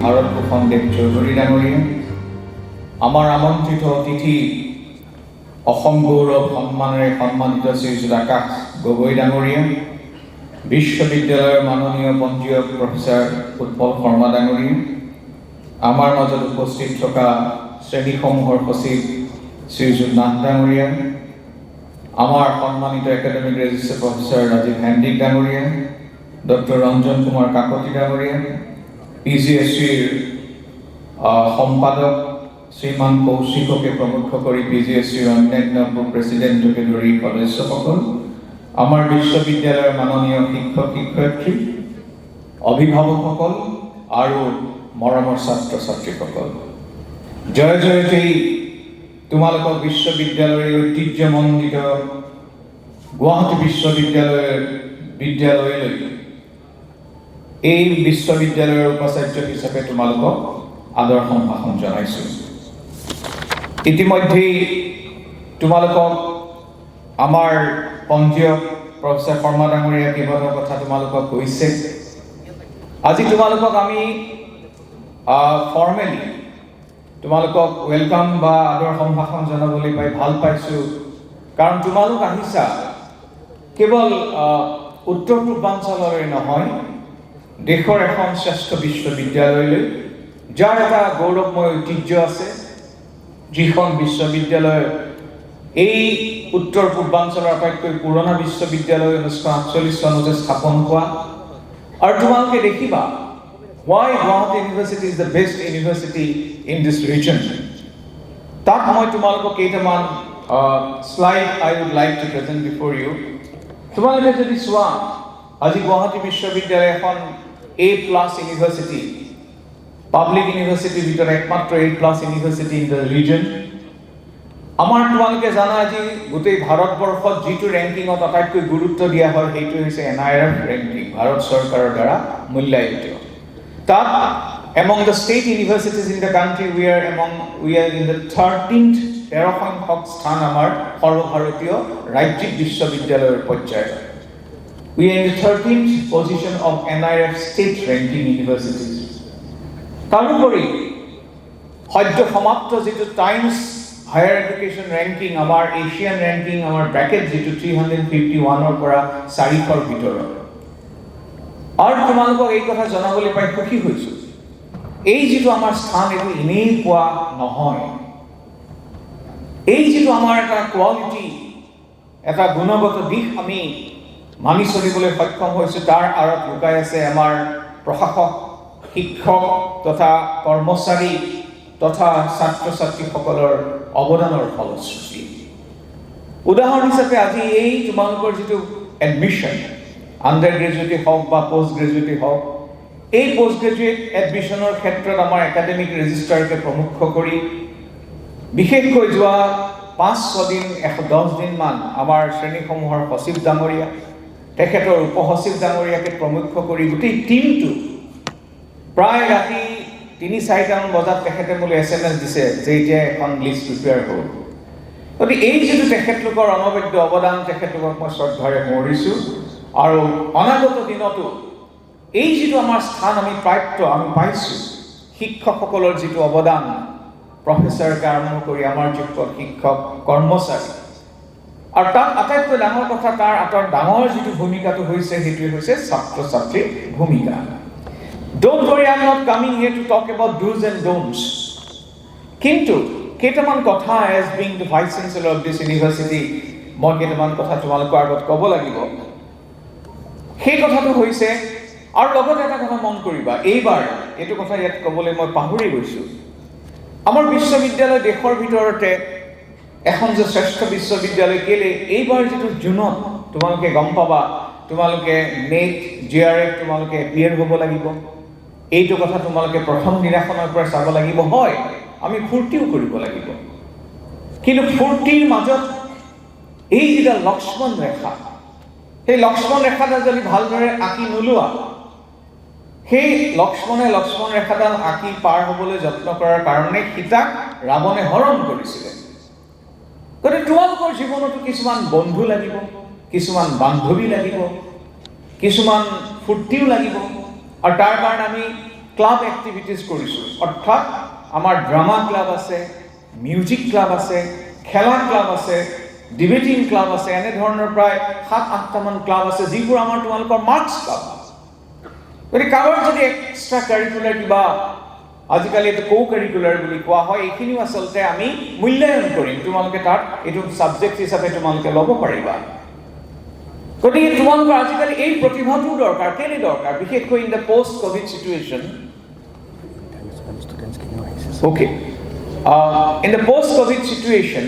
ভাৰত ভূষণ দেৱ চৌধুৰী ডাঙৰীয়া, আমাৰ আমন্ত্ৰিত অতিথি অসম গৌৰৱ সন্মানেৰে সন্মানিত শ্ৰীযুত আকাশ গগৈ ডাঙৰীয়া, বিশ্ববিদ্যালয়ৰ মাননীয় পঞ্জীয়ক প্ৰফেচাৰ উৎপল শৰ্মা ডাঙৰীয়া, আমাৰ মাজত উপস্থিত থকা শ্ৰেণীসমূহৰ সচিব শ্ৰীযুত নাথ ডাঙৰীয়া, আমাৰ সন্মানিত academic registrar professor Rajiv Handique ডাঙৰীয়া, ডক্টৰ ৰঞ্জন কুমাৰ কাকতি ডাঙৰীয়া, PGSCৰ সম্পাদক শ্ৰীমান কৌশিককে প্ৰমুখ কৰি PGSCৰ অন্যান্য প্ৰেছিডেণ্টকে ধৰি সদস্যসকল, আমাৰ বিশ্ববিদ্যালয়ৰ মাননীয় শিক্ষক শিক্ষয়িত্ৰী, অভিভাৱকসকল আৰু মৰমৰ ছাত্ৰ ছাত্ৰীসকল, জয় জয়তেই তোমালোকক বিশ্ববিদ্যালয়ৰ ঐতিহ্যমণ্ডিত গুৱাহাটী বিশ্ববিদ্যালয়লৈ এই বিশ্ববিদ্যালয়ৰ উপাচাৰ্য হিচাপে তোমালোকক আদৰ সম্ভাষণ জনাইছোঁ। ইতিমধ্যেই তোমালোকক আমাৰ পঞ্জীয়ক প্ৰফেচাৰ শৰ্মা ডাঙৰীয়া কেইবাটাও কথা তোমালোকক কৈছে। আজি তোমালোকক আমি ফৰ্মেলি তোমালোকক ৱেলকাম বা আদৰ সম্ভাষণ জনাবলৈ পাই ভাল পাইছোঁ, কাৰণ তোমালোক আহিছা কেৱল উত্তৰ পূৰ্বাঞ্চলৰে নহয়, দেশৰ এখন শ্ৰেষ্ঠ বিশ্ববিদ্যালয়লৈ, যাৰ এটা গৌৰৱময় ঐতিহ্য আছে, যিখন বিশ্ববিদ্যালয় এই উত্তৰ পূৰ্বাঞ্চলৰ আটাইতকৈ পুৰণা বিশ্ববিদ্যালয় 1948 চনতে স্থাপন হোৱা। আৰু তোমালোকে দেখিবা why Guwahati University is the best university in this region. তাত মই তোমালোকক কেইটামান slide I would like to present before you. তোমালোকে যদি চোৱা, আজি গুৱাহাটী বিশ্ববিদ্যালয় এখন A+ ইউনিভাৰ্চিটি, পাব্লিক ইউনিভাৰ্চিটিৰ ভিতৰত একমাত্ৰ A+ university in the region. আমাৰ তোমালোকে জানা, আজি গোটেই ভাৰতবৰ্ষত যিটো ৰেংকিঙত আটাইতকৈ গুৰুত্ব দিয়া হয় সেইটো হৈছে NIRF ৰেংকিং, ভাৰত চৰকাৰৰ দ্বাৰা মূল্যায়িত। তাত among the state universities in the country we are in the 13th 13 সংখ্যক স্থান আমাৰ সৰ্বভাৰতীয় ৰাজ্যিক বিশ্ববিদ্যালয়ৰ পৰ্যায়ত। We are in the 13th position of NIRF state ranking universities. তাৰোপৰি সদ্য সমাপ্ত যিটো টাইমছ হায়াৰ এডুকেশ্যন ৰেংকিং, আমাৰ এছিয়ান ৰেংকিং, আমাৰ ব্ৰেকেট যিটো 351ৰ পৰা 400ৰ ভিতৰত। আৰু তোমালোকক এই কথা জনাবলৈ পাই সুখী হৈছোঁ, এই যিটো আমাৰ স্থান এইটো এনেই পোৱা নহয়। এই যিটো আমাৰ এটা কোৱালিটি, এটা গুণগত দিশ আমি মানি চলিবলৈ সক্ষম হৈছোঁ, তাৰ আঁৰত লুকাই আছে আমাৰ প্ৰশাসক, শিক্ষক তথা কৰ্মচাৰী তথা ছাত্ৰ ছাত্ৰীসকলৰ অৱদানৰ ফলশ্ৰুতি। উদাহৰণ হিচাপে আজি এই তোমালোকৰ যিটো এডমিশ্যন, আণ্ডাৰ গ্ৰেজুৱেটে হওক বা পষ্ট গ্ৰেজুৱেটে হওক, এই পষ্ট গ্ৰেজুৱেট এডমিশ্যনৰ ক্ষেত্ৰত আমাৰ একাডেমিক ৰেজিষ্ট্ৰাৰকে প্ৰমুখ কৰি বিশেষকৈ যোৱা 5-6 দিন 10 দিনমান আমাৰ শ্ৰেণীসমূহৰ সচিব ডাঙৰীয়া, তেখেতৰ উপসচিব ডাঙৰীয়াকে প্ৰমুখ কৰি গোটেই টীমটো প্ৰায় ৰাতি 3-4টামান বজাত তেখেতে মোলৈ SMS দিছে যে এতিয়া এখন লিষ্ট প্ৰিপেয়াৰ হ'ল। গতিকে এই যিটো তেখেতলোকৰ অনবদ্য অৱদান, তেখেতলোকক মই শ্ৰদ্ধাৰে সোঁৱৰিছোঁ। আৰু অনাগত দিনতো এই যিটো আমাৰ স্থান আমি পাইছোঁ, শিক্ষকসকলৰ যিটো অৱদান, প্ৰফেচাৰকে আৰম্ভ কৰি আমাৰ যিসকল শিক্ষক কৰ্মচাৰী, আৰু তাত আটাইতকৈ ডাঙৰ কথা, তাৰ ডাঙৰ যিটো ভূমিকাটো হৈছে সেইটোৱে হৈছে ছাত্ৰ ছাত্ৰীৰ ভূমিকা। Don't worry, I'm not coming here to talk about do's and don'ts. কিন্তু কেইটামান কথা, as being the vice chancellor of this university, মই কেইটামান কথা তোমালোকৰ আগত ক'ব লাগিব। সেই কথাটো হৈছে, আৰু লগতে এটা কথা মন কৰিবা, এইবাৰ এইটো কথা ইয়াত ক'বলৈ মই পাহৰি গৈছোঁ, আমাৰ বিশ্ববিদ্যালয় দেশৰ ভিতৰতে এখন যে শ্ৰেষ্ঠ বিশ্ববিদ্যালয়, কেলে এইবাৰ যিটো জুনত তোমালোকে গম পাবা, তোমালোকে নেট JRF তোমালোকে এপিয়াৰ হ'ব লাগিব। এইটো কথা তোমালোকে প্ৰথম দিনাখনৰ পৰা চাব লাগিব। হয়, আমি ফূৰ্তিও কৰিব লাগিব, কিন্তু ফূৰ্তিৰ মাজত এই যিটা লক্ষ্মণ ৰেখা, সেই লক্ষ্মণ ৰেখাডাল যদি ভালদৰে আঁকি নোলোৱা, সেই লক্ষ্মণ ৰেখাডাল আঁকি পাৰ হ'বলৈ যত্ন কৰাৰ কাৰণে সীতাক ৰাৱণে হৰণ কৰিছিলে। গতিকে তোমালোকৰ জীৱনতো কিছুমান বন্ধু লাগিব, কিছুমান বান্ধৱী লাগিব, কিছুমান ফূৰ্তিও লাগিব, আৰু তাৰ কাৰণে আমি ক্লাব এক্টিভিটিজ কৰিছোঁ অৰ্থাৎ আমাৰ ড্ৰামা ক্লাব আছে মিউজিক ক্লাব আছে খেলা ক্লাব আছে ডিবেটিং ক্লাব আছে এনে ধৰণৰ প্ৰায় 7-8টা মান ক্লাব আছে যিবোৰ আমাৰ তোমালোকৰ মাৰ্কছ ক্লাব গতিকে কাৰোবাৰ যদি এক্সট্ৰা কাৰিকুলাৰ কিবা আজিকালি এইটো কো কাৰিকুলাৰ বুলি কোৱা হয় এইখিনিও আচলতে আমি মূল্যায়ন কৰিম তোমালোকে তাত এইটো ছাবজেক্ট হিচাপে তোমালোকে ল'ব পাৰিবা গতিকে তোমালোকৰ আজিকালি এই প্ৰতিভাটো দৰকাৰ কেলে দৰকাৰ বিশেষকৈ in the post covid situation okay in the post covid situation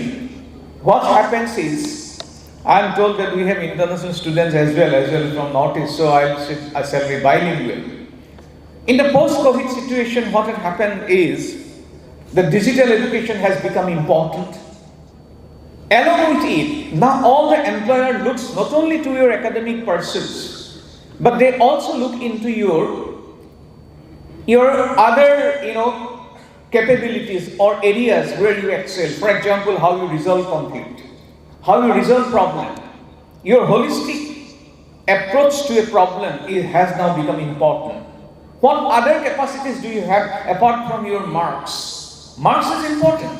what happens is I am told that we have international students as well from Northeast, so I shall be bilingual. In the post-COVID situation, what has happened is the digital education has become important. Along with it, now all the employer looks not only to your academic pursuits, but they also look into your other, capabilities or areas where you excel. For example, how you resolve conflict. How you resolve problem. Your holistic approach to a problem has now become important. What other capacities do you have apart from your marks? Marks is important.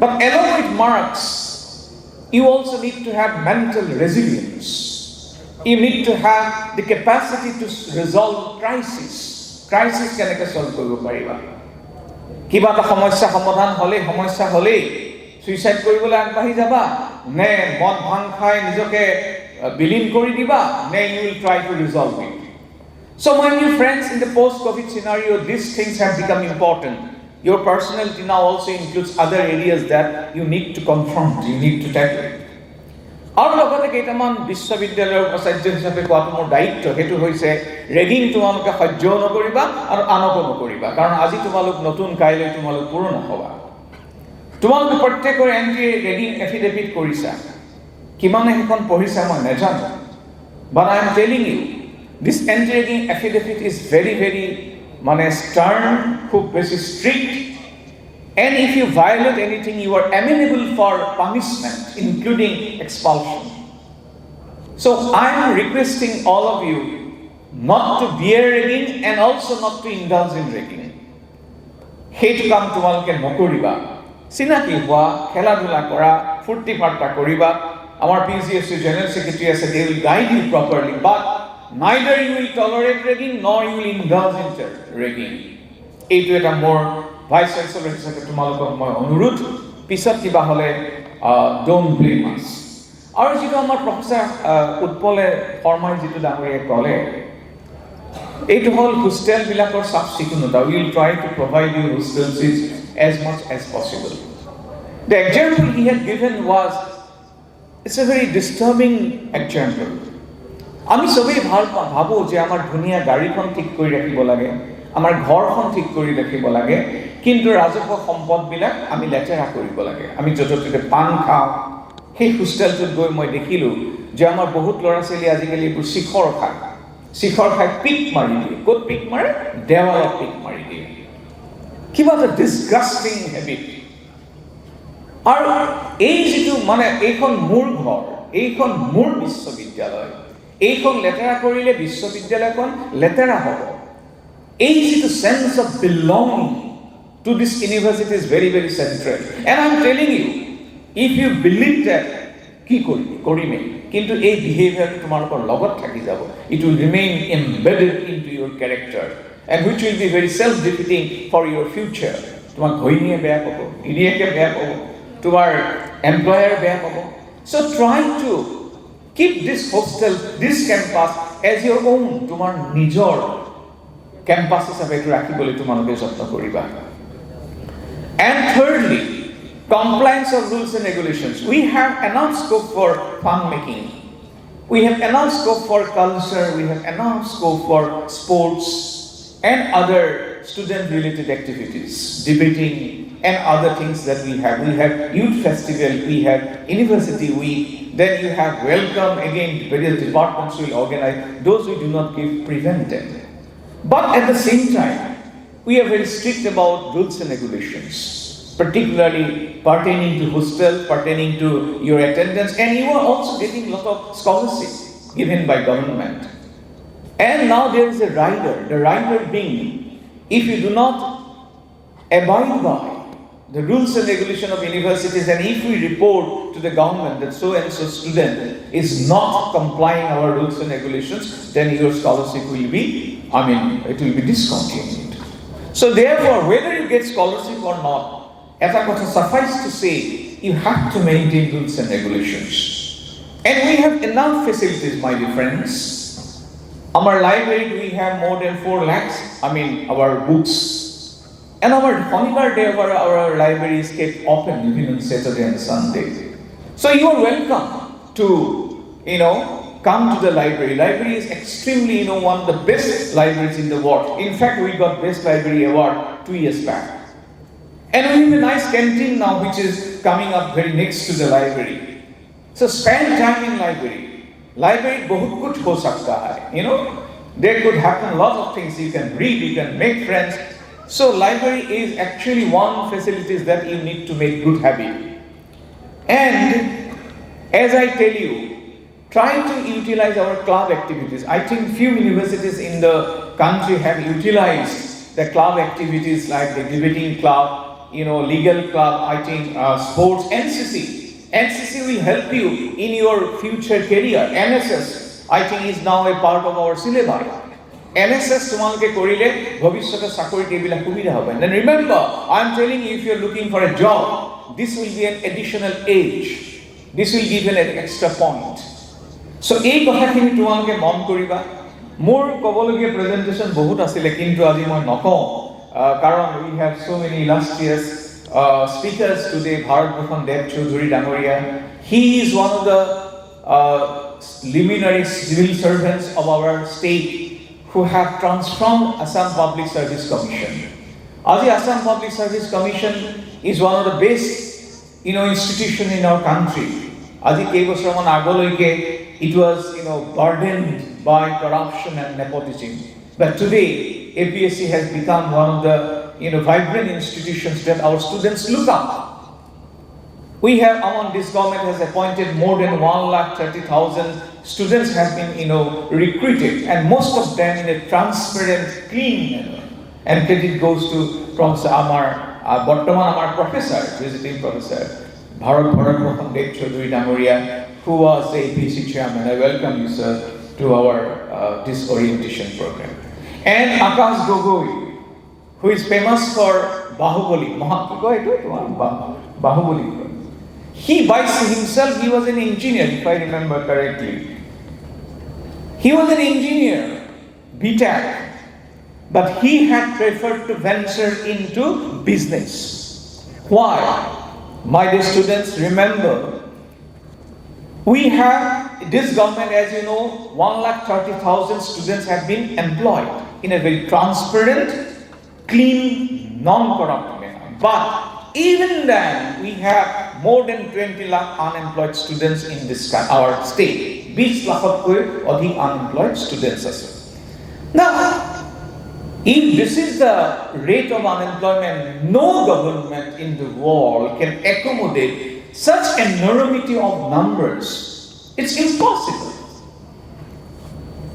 But along with marks, you also need to have mental resilience. You need to have the capacity to resolve crisis. Crisis কেনেকৈ solve কৰিব পাৰিবা কিবা এটা সমস্যা সমাধান হলে suicide কৰিবলৈ আগবাঢ়ি যাবা নে মদ ভাং খাই নিজকে বিলীন কৰি দিবা নে you will try to resolve it. So my dear friends, in the post-COVID scenario, these things have become important. Your personality now also includes other areas that you need to confront, you need to tackle. আৰু লগতে কেইটামান বিশ্ববিদ্যালয়ৰ উপাচাৰ্য হিচাপে কোৱাটো মোৰ দায়িত্ব সেইটো হৈছে ৰেগিং তোমালোকে সহ্য নকৰিবা আৰু আনকো নকৰিবা কাৰণ আজি তোমালোক নতুন কাইলৈ তোমালোক পুৰণা হ'বা তোমালোকে প্ৰত্যেকৰ এণ্ট্ৰি ৰেগিং এফিডেভিট কৰিছা কিমানে সেইখন পঢ়িছা মই নাজানো but I am telling you this anti-ragging affidavit is very stern, খুব বেশি strict, and if you violate anything, you are amenable for punishment, including expulsion. So I am requesting all of you not to bear ragging and also not to indulge in ragging. সেইটো কাম তোমালোকে নকৰিবা চিনাকি হোৱা খেলা ধূলা কৰা ফুৰ্তি ফাৰ্তা কৰিবা আমাৰ PCSU জেনাৰেল সেক্ৰেটাৰী আছে they will guide you properly but neither you will tolerate ragging nor you will indulge in ragging. এইটো এটা মোৰ ভাইস চ্যান্সেলৰ হিচাপে তোমালোকক মই অনুৰোধ পিছত কিবা হলে don't blame us. আৰু যিটো আমাৰ প্ৰফেসৰ উৎপলে শৰ্মাই যিটো ডাঙৰীয়ে ক'লে এইটো হল হোষ্টেল বিলাকৰ চাফ চিকুণতা we will try to provide you hostels as much as possible. The example he had given was it's a very disturbing example. আমি সবেই ভাবো যে আমাৰ ধুনীয়া গাড়ীখন ঠিক কৰি ৰাখিব লাগে আমাৰ ঘৰখন ঠিক কৰি ৰাখিব লাগে কিন্তু ৰাজহুৱা সম্পদবিলাক আমি লেতেৰা কৰিব লাগে আমি য'তে পান খাওঁ সেই হোষ্টেলটোত গৈ মই দেখিলো যে আমাৰ বহুত ল'ৰা ছোৱালী আজিকালি শিখৰ খাই পিক মাৰি দিয়ে ক'ত পিক মাৰে দেৱালত পিক মাৰি দিয়ে কিবা এটা ডিসগাস্টিং হেবিট আৰু এই যিটো মানে এইখন মোৰ ঘৰ এইখন মোৰ বিশ্ববিদ্যালয় এইখন লেতেৰা কৰিলে বিশ্ববিদ্যালয়খন লেতেৰা হ'ব এই যিটো sense of belonging to this university is very central and I am telling you if you believe that কি কৰিমে কিন্তু এই বিহেভিয়াৰ তোমালোকৰ লগত থাকি যাব it will remain embedded into your character and which will be very self defeating for your future তোমাক ঘৈণীয়ে বেয়া পাব গিৰিয়েকে বেয়া পাব তোমাৰ এমপ্লয়াৰ বেয়া পাব so try to keep this hostel this campus as your own তোমার নিজৰ campus হিচাপে ৰাখিবলৈ তোমালোকে যত্ন কৰিবা. And thirdly, compliance of rules and regulations. We have enough scope for fun making. We have enough scope for culture. We have enough scope for sports and other student-related activities, debating and other things that we have. We have youth festival. We have university week. Then you have welcome. Again, various departments will organize. Those we do not give prevent them. But at the same time, we are very strict about rules and regulations, particularly pertaining to hostel, pertaining to your attendance, and you are also getting a lot of scholarship given by government. And now there is a rider, the rider being if you do not abide by the rules and regulation of universities, and if we report to the government that so and so student is not complying our rules and regulations, then your scholarship will be, it will be discontinued. So therefore, whether you get scholarship or not, as I want to suffice to say, you have to maintain rules and regulations. And we have enough facilities, my dear friends. Our library, we have more than 4 lakhs, our books. And our Shanibar day, our library is kept open even on Saturday and Sunday. So you are welcome to, come to the library. Library is extremely, one of the best libraries in the world. In fact, we got Best Library Award 2 years back. And we have a nice canteen now, which is coming up very next to the library. So spend time in library. Library bahut kuch ho sakta hai. There could happen a lot of things. You can read, you can make friends. So library is actually one facilities that you need to make good habit. And as I tell you, try to utilize our club activities. I think few universities in the country have utilized the club activities like the debating club, legal club, I think sports, NCC. NCC will help you in your future career. NSS, I think, is now a part of our syllabus. NSS তোমালকে করিলে ভবিষ্যতে চাকরিত এইবিলা সুবিধা হবে। And remember, I am telling you, if you are looking for a job, this will be an additional age. This will give you an extra point. So এই কথাখিনি তোমালকে মন কৰিবা। মোৰ কবলগীয়া প্ৰেজেন্টেশন বহুত আছিলে, কিন্তু আজি মই নকওঁ, কাৰণ we have so many illustrious speakers today. Bharat Bhushan Dev Chaudhary Dangoria, he is one of the luminary civil servants of our state who have transformed Assam Public Service Commission. Aji Assam Public Service Commission is one of the best, institution in our country. Aji kebosraman agoloike it was, burdened by corruption and nepotism. But today, APSC has become one of the, vibrant institutions that our students look up. We have, this government has appointed more than 130,000 students have been, recruited, and most of them in a transparent, clean manner. And credit goes to Professor Bortoman Amar Professor, visiting Professor Bharat Bhushan Dev Chaudhary Dangoria, who was the APC chairman. I welcome you, sir, to our this orientation program. And Akash Gogoi, who is famous for Bahubali. Bahubali. He by himself, he was an engineer, if I remember correctly. He was an engineer, BTech, but he had preferred to venture into business. Why? My dear students, remember, we have, this government, as you know, 130,000 students have been employed in a very transparent, clean, non-corrupt manner. But even then, we have more than 20 lakh unemployed students in our state. 20 lakhotকৈ অধিক unemployed students আছে. Now, if this is the rate of unemployment, no government in the world can accommodate such enormity of numbers. It's impossible.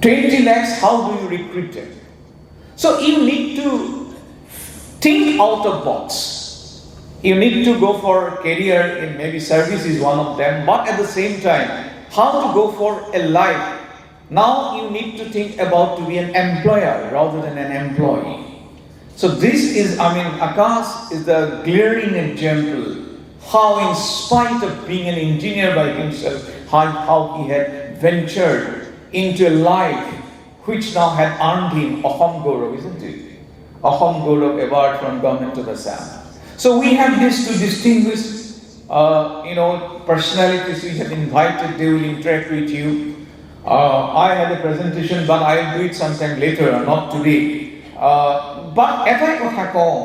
20 lakhs, how do you recruit them? So you need to think out of box. You need to go for a career in maybe service is one of them, but at the same time, how to go for a life. Now you need to think about to be an employer rather than an employee. So this is, Akash is the glaring example how, in spite of being an engineer by himself, how he had ventured into a life which now had earned him Aham Gaurav, isn't it? Aham Gaurav award from Government of Assam. So we have these two distinguished, personalities we have invited. They will interact with you. I had a presentation, but I'll do it sometime later, not today. But এটাই কথা কওঁ,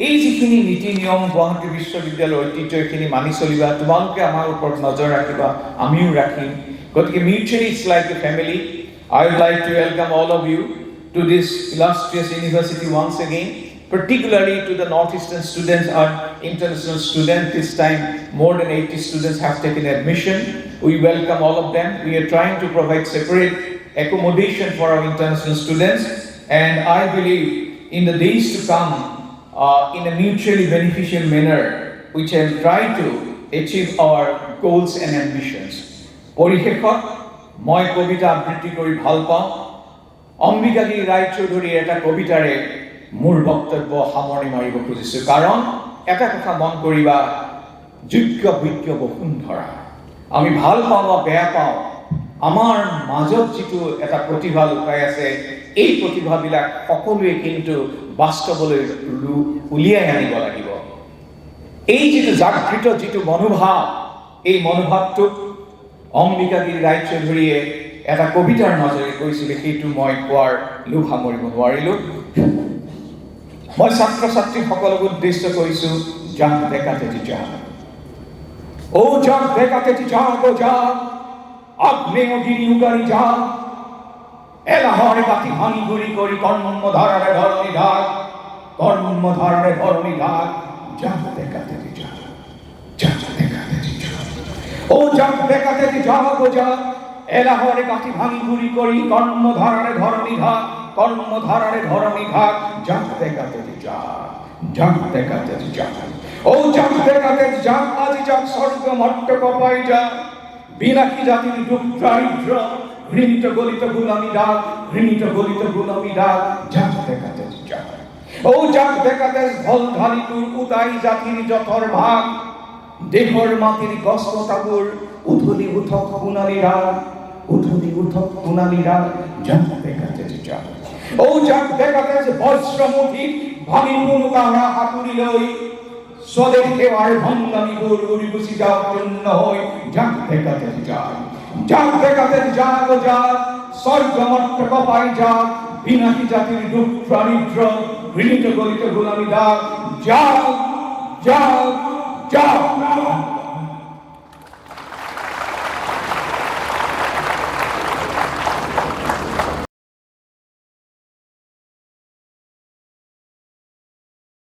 এই যিখিনি নীতি নিয়ম গুৱাহাটী বিশ্ববিদ্যালয়ৰ ঐতিহ্যখিনি মানি চলিবা, তোমালোকে আমাৰ ওপৰত নজৰ ৰাখিবা, আমিও ৰাখিম। গতিকে mutually it's like a family. I would like to welcome all of you to this illustrious university once again. Particularly to the Northeastern students and international students. This time, more than 80 students have taken admission. We welcome all of them. We are trying to provide separate accommodation for our international students. And I believe in the days to come in a mutually beneficial manner, we shall try to achieve our goals and ambitions. পরিশেষত মই কবিতা আবৃত্তি কৰি ভাল পাওঁ। অম্বিকাগিৰি ৰায়চৌধুৰীৰ এটা কবিতাৰে মোৰ বক্তব্য সামৰণি মাৰিব খুজিছোঁ। কাৰণ এটা কথা মন কৰিবা, যোগ্য বিজ্ঞ বসুন্ধৰা আমি ভাল পাওঁ বা বেয়া পাওঁ, আমাৰ মাজত যিটো এটা প্ৰতিভা লুকাই আছে, এই প্ৰতিভাবিলাক সকলোৱে কিন্তু বাস্তৱলৈ উলিয়াই আনিব লাগিব। এই যিটো জাগৃত যিটো মনোভাৱ, এই মনোভাৱটোক অম্বিকাগিৰি ৰায়চৌধুৰীয়ে এটা কবিতাৰ মাজেৰে কৈছিলে, সেইটো মই কোৱাৰ লোভ সামৰিব নোৱাৰিলোঁ। মই ছাত্ৰ ছাত্ৰীসকলক উদ্দেশ্য কৰিছোঁ, জাগ ডেকা তেজি জাগ, ও জাগ ডেকা তেজি জাগ, ও জাগ আগ্নেয়গিরি উগারি জাগ, এলাহরে বাতি ভাঙি গুড়ি করি কর্মধারারে ধরণী ঢাক, কর্মধারারে ধরণী ঢাক, জাগ ডেকা তেজি জাগ, জাগ ডেকা তেজি জাগ, ও জাগ ডেকা তেজি জাগ, ও জাগ এলাহরে বাতি ভাঙি গুড়ি করি কর্মধারারে ধরণী ঢাক, কর্মধারারে ধরণী ঢাক, জাগ ডেকা তেজি জাগ, জাগ ডেকা তেজি জাগ, ও জাগ ডেকা তেজি জাগ, আজি জাগ স্বর্গ মট্ট কপাই জাগ, বিনাকি জাতির দুঃখ দারিদ্র, ঘৃণিত গলিত গুলামি ডাক, ঘৃণিত গলিত গুলামি ডাক, জাগ ডেকা তেজি জাগ, ও জাগ ডেকা তেজ ভল ঢালি তুর উতাই জাতির যথর ভাগ, দেহর মাটির কষ্ট তাবুর উথলি উথক কুনালি রাগ, উথলি উথক কুনালি রাগ, জাগ ডেকা তেজি জাগ, ও জাগ ডেকা তেজ বজ্রমুখী ভাঙি মুনুকারা হাতুড়ি লই, স্বদেশ দেওয়ার ভঙ্গামি গুড় গুড়ি গুছি যাও চূর্ণ হই, জাগ ডেকা তেজি জাগ, জাগ ডেকা তেজি জাগ, ও জাগ স্বর্গ মট্ট কপাই জাগ, বিনাকি জাতির দুঃখ দারিদ্র, ঘৃণিত গলিত গোলামি ডাক, জাগ জাগ জাগ।